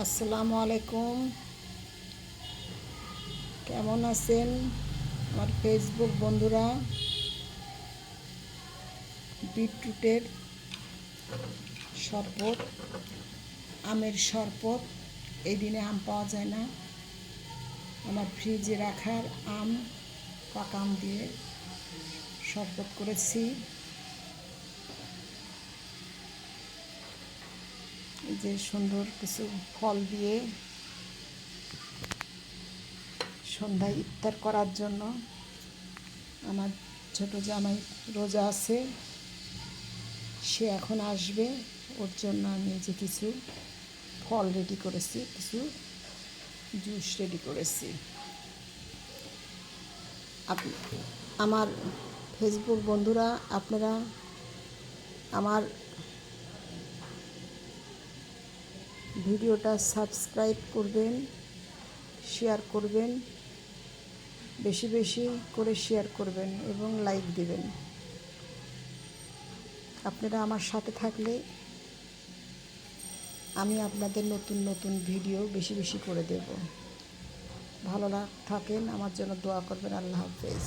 আসসালামু আলাইকুম। কেমন আছেন আমার ফেসবুক বন্ধুরা? বিটরুটের শরবত, আমের শরবত। এই দিনে আম পাওয়া যায় না। আমার ফ্রিজে রাখার আম, পাকা আম দিয়ে শরবত করেছি। এই যে সুন্দর কিছু ফল দিয়ে সন্ধ্যায় ইফতার করার জন্য আমার ছোট জামাই রোজা আছে, সে এখন আসবে। ওর জন্য আমি যে কিছু ফল রেডি করেছি, কিছু জুস রেডি করেছি। আমার ফেসবুক বন্ধুরা, আপনারা আমার ভিডিওটা সাবস্ক্রাইব করবেন, শেয়ার করবেন, বেশি বেশি করে শেয়ার করবেন এবং লাইক দিবেন। আপনারা আমার সাথে থাকলে আমি আপনাদের নতুন নতুন ভিডিও বেশি বেশি করে দেব। ভালো থাকেন, আমার জন্য দোয়া করবেন। আল্লাহ হাফেজ।